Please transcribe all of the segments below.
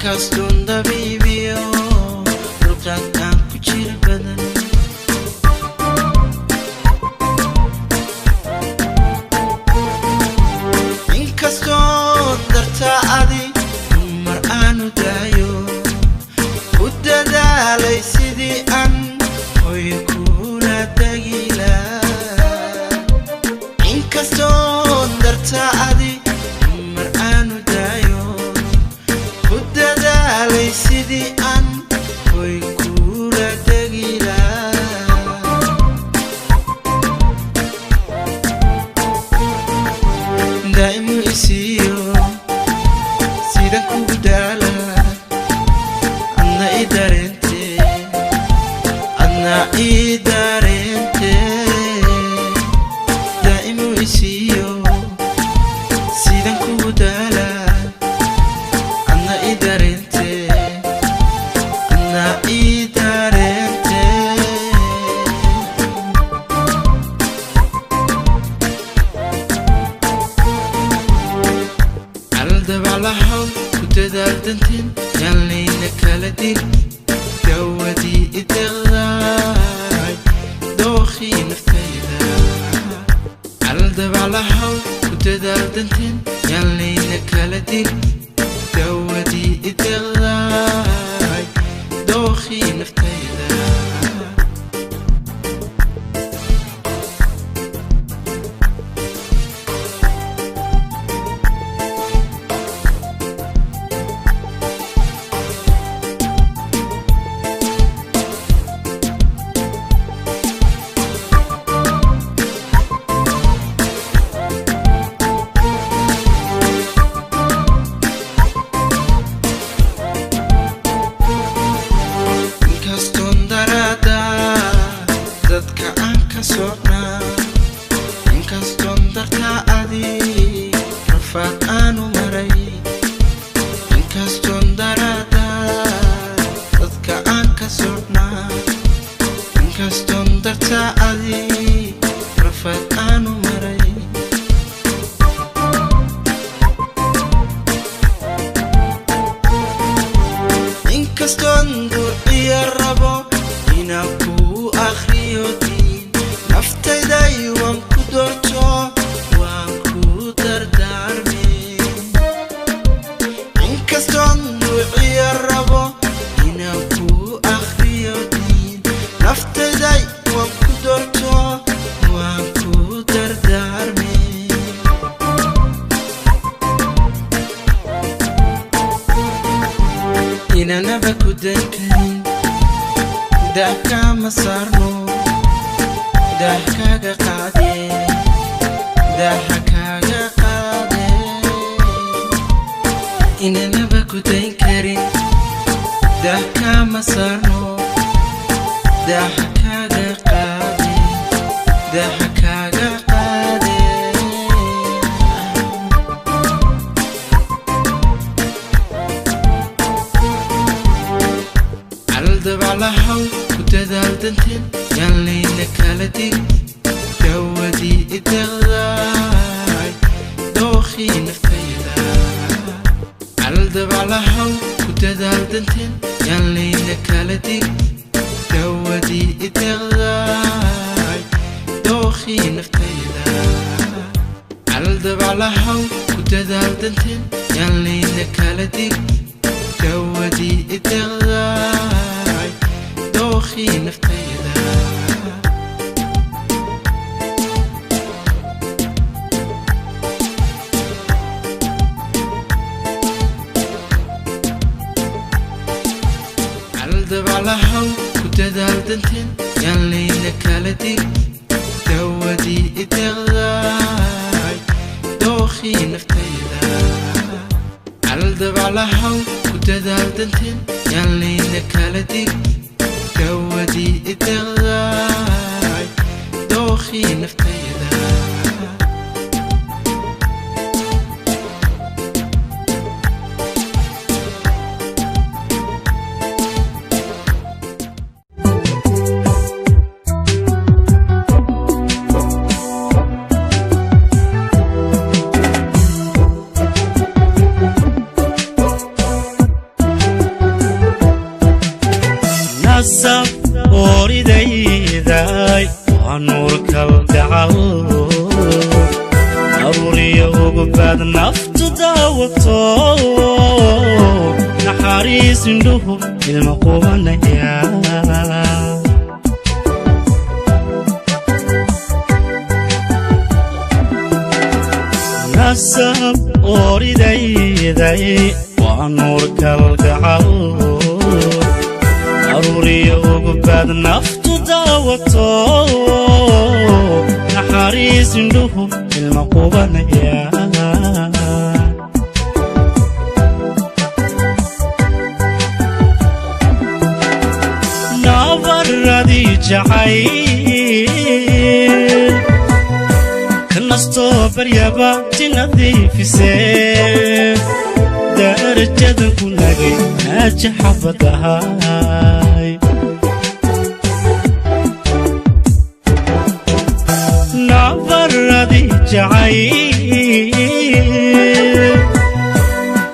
inkastun dabiibiyo luqad aan ku jir badan inkastun dartaa adi mar aanu daayo u dadaalay sidii aan hoy kula tagila inkastun dartaa adi mar aanu daayo u dadaalay sidii aan hoy kula tagila daimu isiyo sida kugu daala adna I darente daimu isiyo sidan kugu daala adna I darente aldabalahaw ku dadaal dantin yaallayna kala dil dawadii idiqdaay dookhii naftayda aldabalahaw ku dadaal dantin yaallayna kala dil dawadii idiqdaay dookhii naftayda inkastun dartaa adi rafaad aanu maray inkastun darada dadka aan ka socnaa inkastun dartaa adi rafaad aanu maray inkastun duciya rabo inaan ku akhriyo naftayday waan ku doorto waan ku dardaarme inkastun duciya rabo inaan ku akhriyo diin naftayday waan ku doorto waan ku dardaarme inanaba ku dayn karin daa kama saarno dah kaga qaade inanaba ku dayn karin dah kama saarno dah kaga qaade aldabalahaw ku dadaal dantin yaallayna kala dil dawadii idiqdaay dookhii naftayda aldabalahaw ku dadaal dantin yaallayna kala dil dawadii idiqdaay dookhii naftayda aldabalahaw ku dadaal dantin yaallayna kala dil dawadii idiqdaay dookhii naftayda aldabalahaw ku dadaal dantin yaallayna kala dil dawadii idiqdaay dookhii naftayda aldabalahaw ku dadaal dantin yaallayna kala dil dawadii idiqdaay dookhii naftayda ونورك القعود أروري وقباد نفط داوتو نحاريس ندوه المقومة يا نسب أوريدي داي ونورك القعود أروري وقباد نفط داوتو نحاريس ندوه المقومة يا نافردي جعيل كنستو بريابا تنظيف سيف درجة كناقي ناجح حفظهاي نافردي جعيل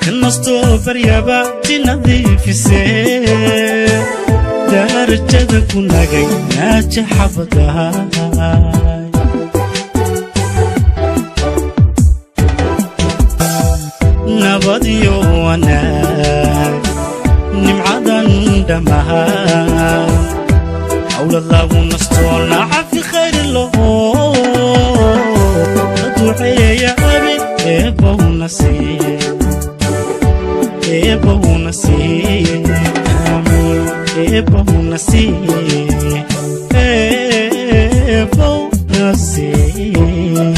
كنستو بريابا تنظيف سيف درجة كناقي ناجح حفظهاي نبضيو وناك نمعدن دمها حول الله ونستولنا في خير الله ندعي يا أبي إبو نسيب إبو نسيب آمين إبو نسيب إبو نسيب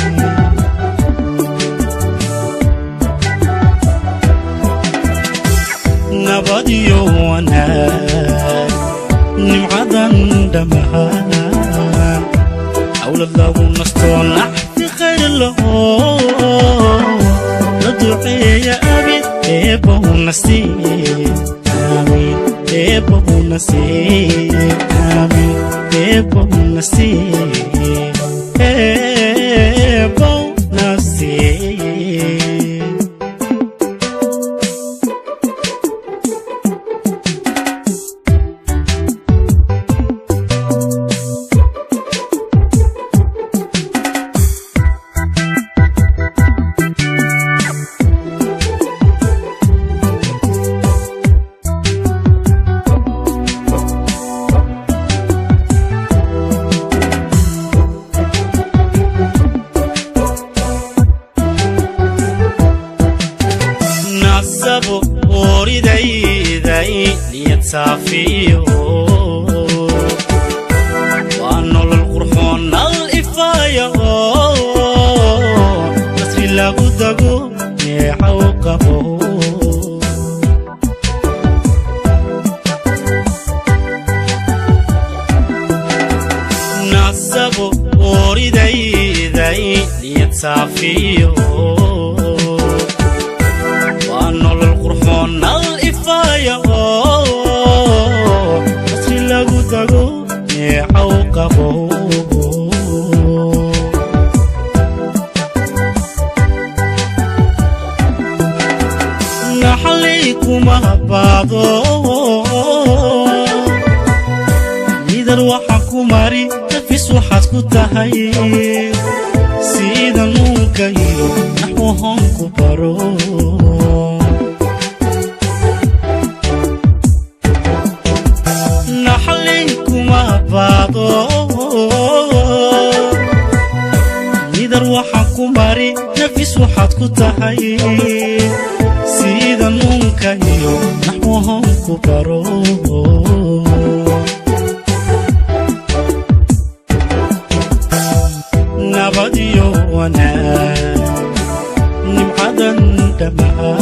نبضيو وناك نمعدن دمها حول الله ونستولنا في خير الله ندعي يا أبي إبو نسيب آمين إبو نسيب آمين إبو نسيب إبو نسيب نصبو أوريدي داي ليتصافيو وأنو للقرحون الإفايو نصري لاغو داغو نيحوقفو نصبو أوريدي داي ليتصافيو وأنو للقرحون الإفايو نصري لاغو داغو نيحوقفو نحليكم أبادو نيدر وحاكو ماري نفس وحاتكو تهي سيدا نوكايو نحوهم كبارو نحليكم أبادو نيدر وحاكو ماري نفس وحاتكو تهي سيدا نوكايو نحوهم كبارو نبضيو وناك نمعدن دمها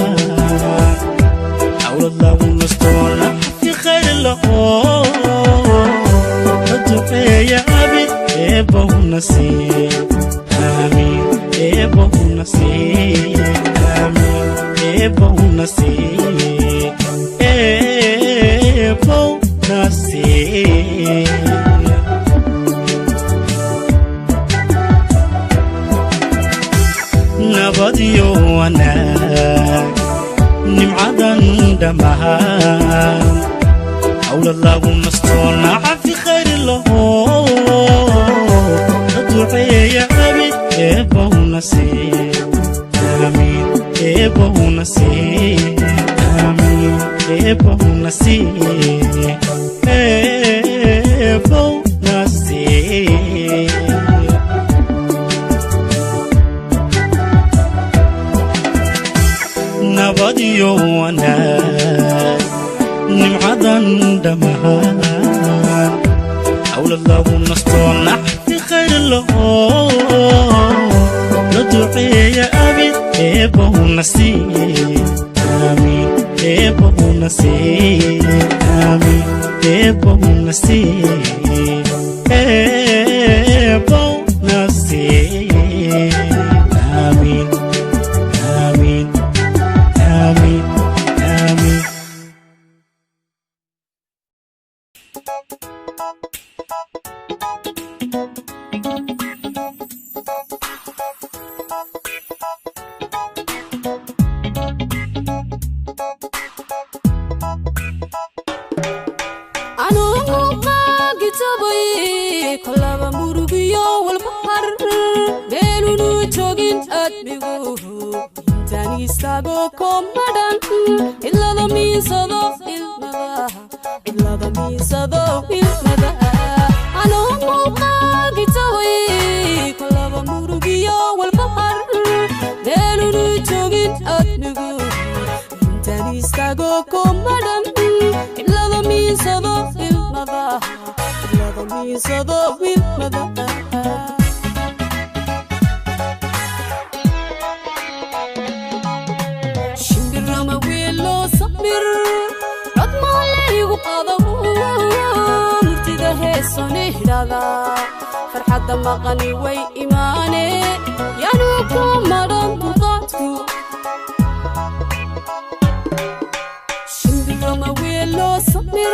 حول الله ونستولنا في خير الله ندعي يا أبي إبو نسيب آمين إبو نسيب آمين إبو نسيب إبو نسيب نبضيو وناك نمعدن دمها حول الله ونستولنا في خير الله نسي آمين إبو نسي آمين إبو نسي إبو نسي نبضيو وانا نمعدن دمان حول الله نستونح في خير الله ندعي يا أبي إبو نسي آمين إبو نسي آمين إبو نسي إبو نسي آمين آمين آمين آمين فرحة مغني وي إيماني يا نوكم مرن بطاطكو شمبر ما ويلو صمر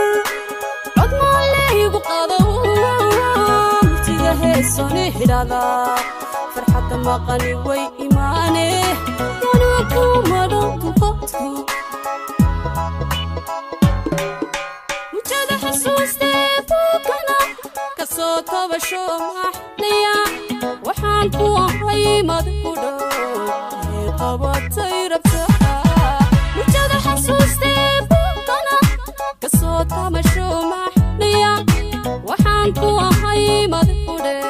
رد ما اللي بقضو مرتدى هيسوني هلالا فرحة مغني وي إيماني يا نوكم مرن بطاطكو وجد حسوستي بوكنا كصوت بشوم أحليا وحنكو هاي مذكورة قبضتي ربطها وجد حسوستي بوكنا كصوت بشوم أحليا وحنكو هاي مذكورة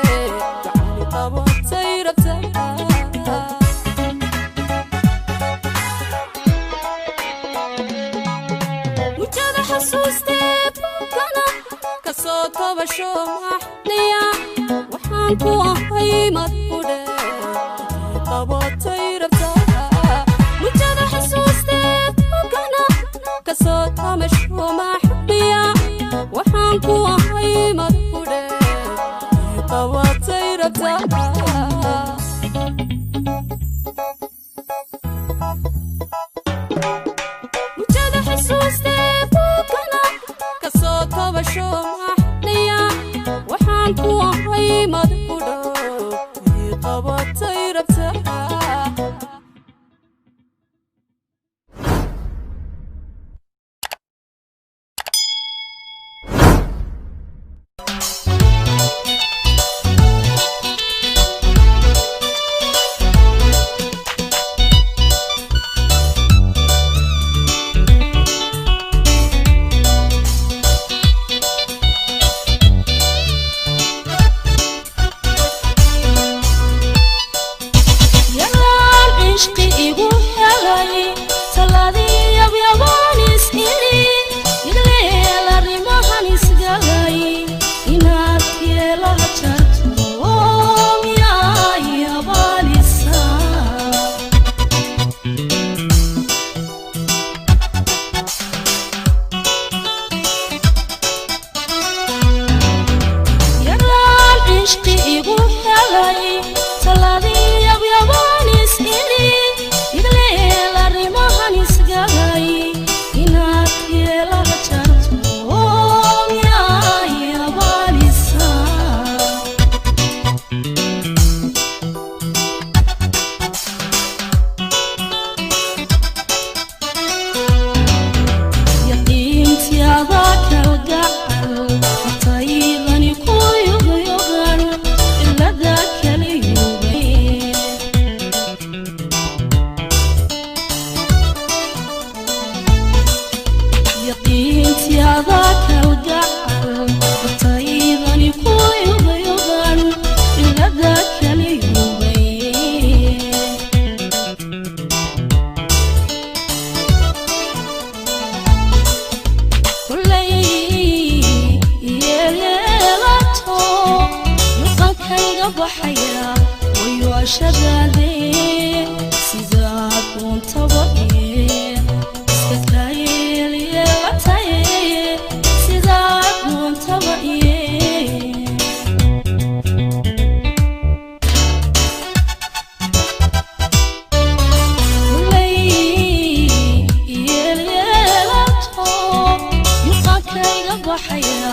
قبضتي ربطها وجد حسوستي بوكنا كصوت بشوم أحليا وحنكو هاي مذكورة قبضتي ربطها وجد حسوستي بوكنا كصوت بشوم أحليا وحنكو هاي مذكورة قبضتي ربطها وجد حسوستي بوكنا كصوت بشوم أحليا وحنكو هاي مذكورة قبضتي ربطها baxaya way waa shadaadeen sidaad doontaba iska kayeelyeelatay sidaad doontaba baxaya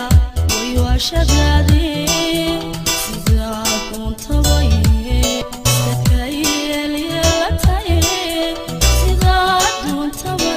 way waa shadaadeen sidaad doontaba iska kayeelyeelatay sidaad doontaba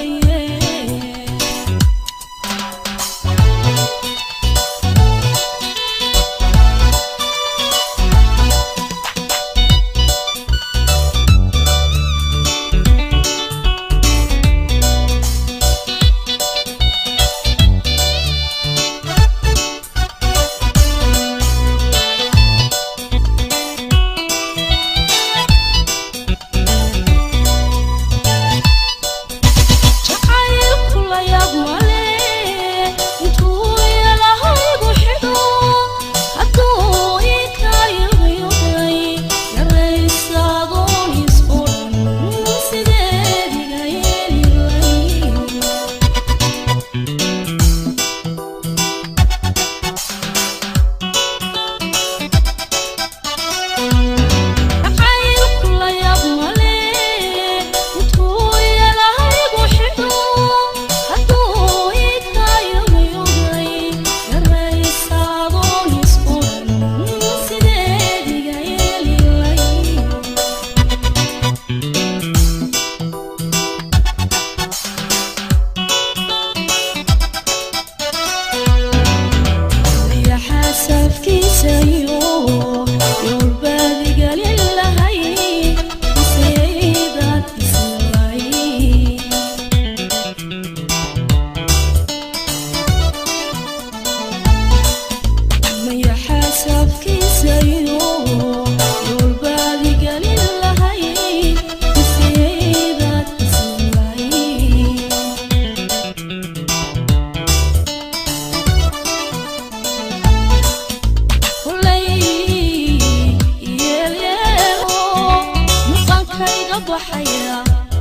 baxaya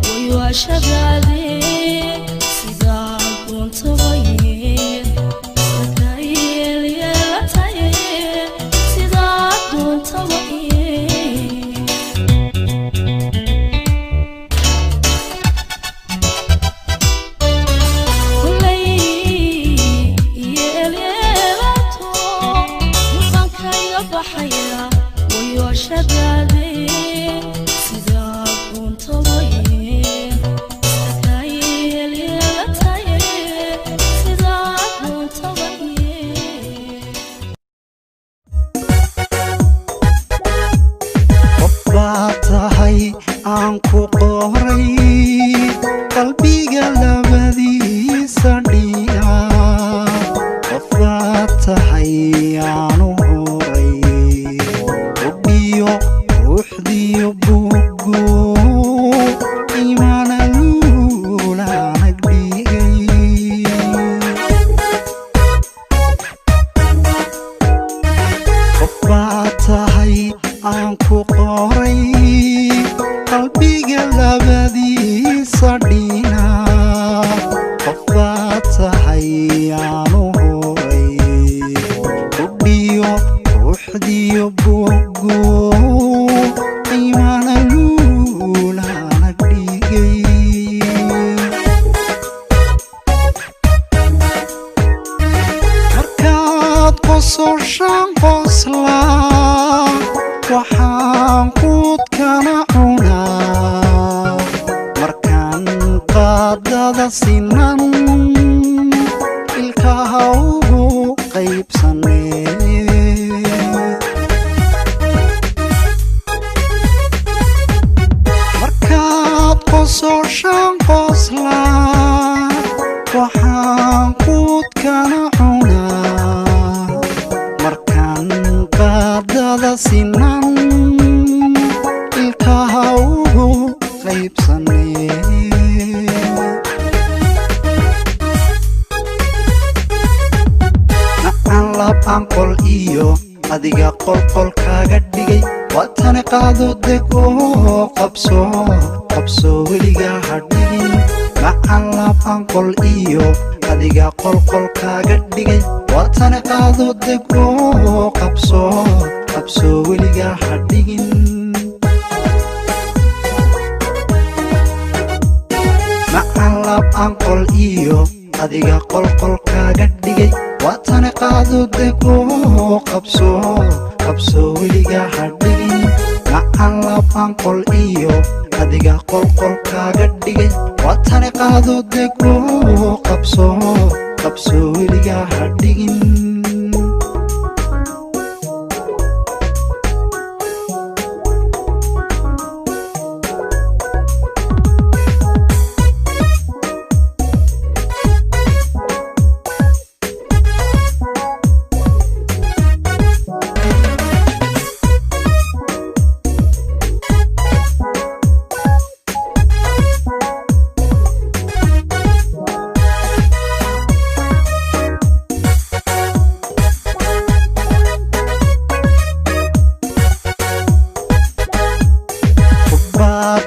way waa shadaadeen sidaad doontaba iska kayeelyeelatay sidaad doontaba baxaya way waa shadaadeen sidaad doontaba iska kayeelyeelatay sidaad doontaba qof baad tahay aan ku qoray qalbiga labadiisa dhiya qof baad tahay aanu ruuxdiyo bugu imaana luulanag dhigay qof baad tahay aan ku qoray qalbiga labadiisa dhina qof baad tahay aanu horay rudhiyo ruuxdiyo bugu shan qosla waxaan quudkana cunaa markaan qaadada sinan ilkaha ugu qaybsanee markaad qoso shan qosla waxaan quudkana cunaa qaadada sinan ilkaha ugu qaybsanee nacaan lab aan qol iyo adiga qolqol kaaga dhigay watana qaado dego qabso qabso weliga hadhigin macan laafan qol iyo adiga qolqol kaaga dhigay watana qaado dego qabso qabso weliga hadhigin macan laafan qol iyo adiga qolqol kaaga dhigay watana qaado dego qabso qabso weliga hadhigin macan laafan qol iyo adiga qolqol kaaga dhigay watana qaado dego qabso qabso weliga hadhigin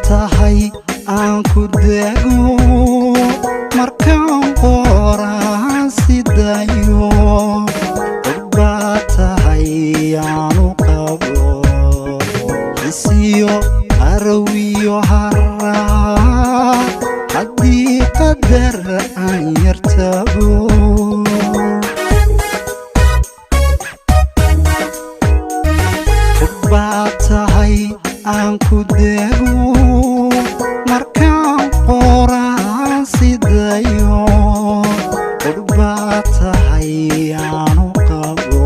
tahay aan ku dego markaan qoraan sidayo baa tahay aanu qabo isiyo arawiyo hara haddii qadar aan yartabo baa tahay aan ku dego markaan qoraan sidayo baa tahay aanu qabo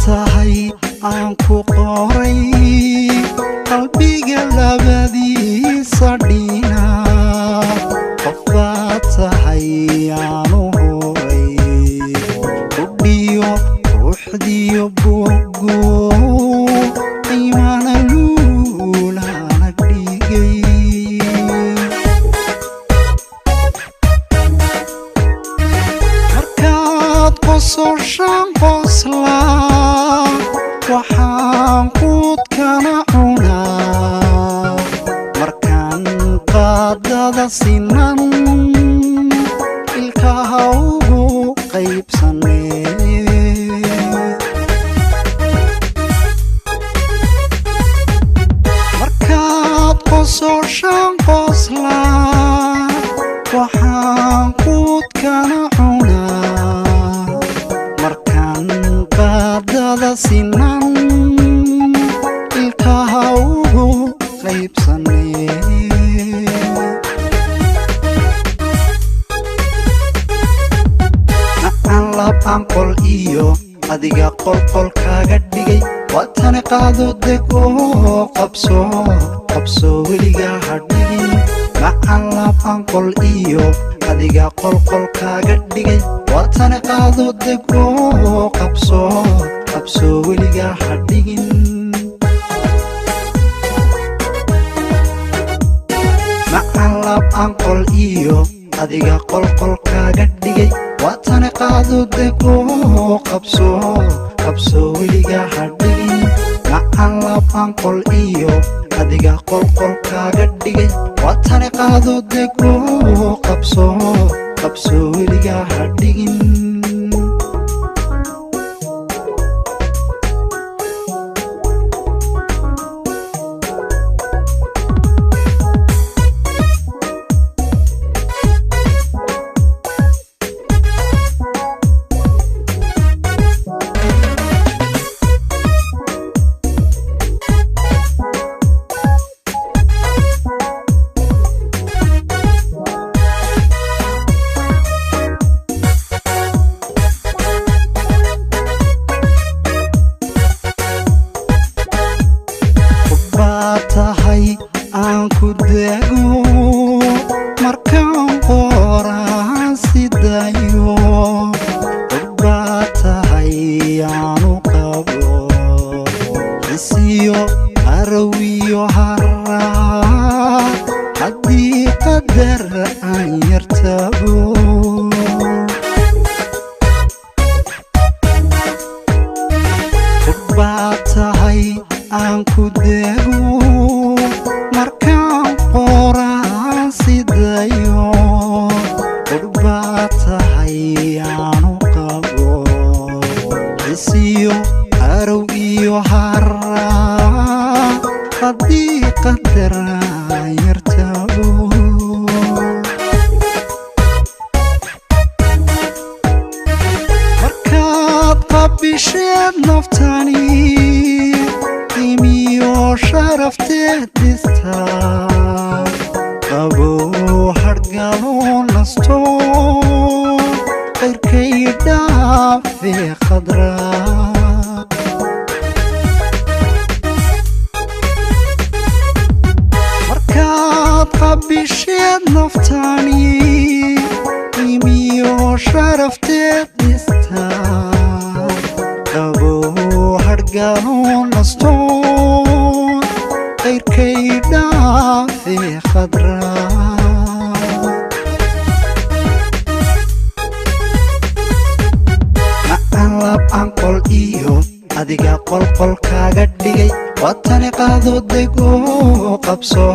tahay aan ku qoray qalbiga labadiisa dhinac qofbaa tahay aanu horay udhiyo ruuxdiyo bogo qiimana luulana dhigay markaad qososhaan qoslaa waxaan quudkana cunaa markaan qaadada sinan ilkaha ugu qaybsane markaad qososhaan qoslaa waxaan quudkana cunaa markaan qaadada sinan ilkaha ugu qaybsane macan laafan qol iyo adiga qolqol kaaga dhigay watana qaado dego qabso qabso weliga hadhigin macan laafan qol iyo adiga qolqol kaaga dhigay watana qaado dego qabso qabso weliga hadhigin macan laafan qol iyo adiga qolqol kaaga dhigay watana qaado dego qabso qabso weliga hadhigin macan laafan qol iyo adiga qolqol kaaga dhigay watana qaado dego qabso qabso weliga hadhigin dego baa tahay aan ku dego markaan qoraan sidayo baa tahay aanu qabo isiyo arow iyo hara haddii qadaraan yartago markaad qabisheed naftani qiimiyo sharafteed dhistaa qabow hargalo nasto qayrkay dhaafe khadraa markaad qabisheed naftani qiimiyo sharafteed dhistaa qabow hargalo nasto qayrkay dhaafe khadraa aan qol iyo adiga qolqol kaaga dhigay watani qaado dego qabso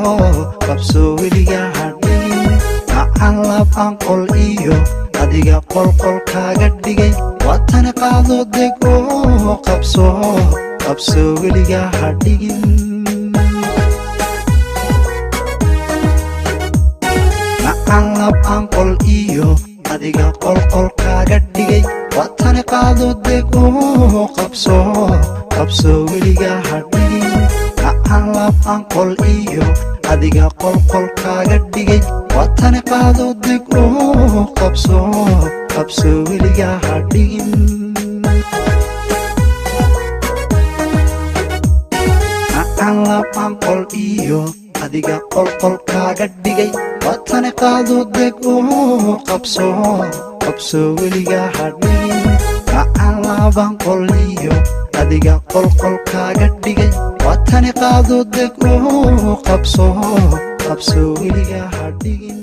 weliga hadhigin macaan lab aan qol iyo adiga qolqol kaaga dhigay watani qaado dego qabso weliga hadhigin macaan lab aan qol iyo adiga qolqol kaaga dhigay watani qaado dego qabso weliga hadhigin macaan lab aan qol iyo adiga qolqol kaaga dhigay watani qaado dego qabso weliga hadhigin macaan lab aan qol iyo adiga qolqol kaaga dhigay watani qaado dego qabso weliga hadhigin macaan laban qol iyo adiga qolqol kaaga dhigay watani qaado dego qabso weliga hadhigin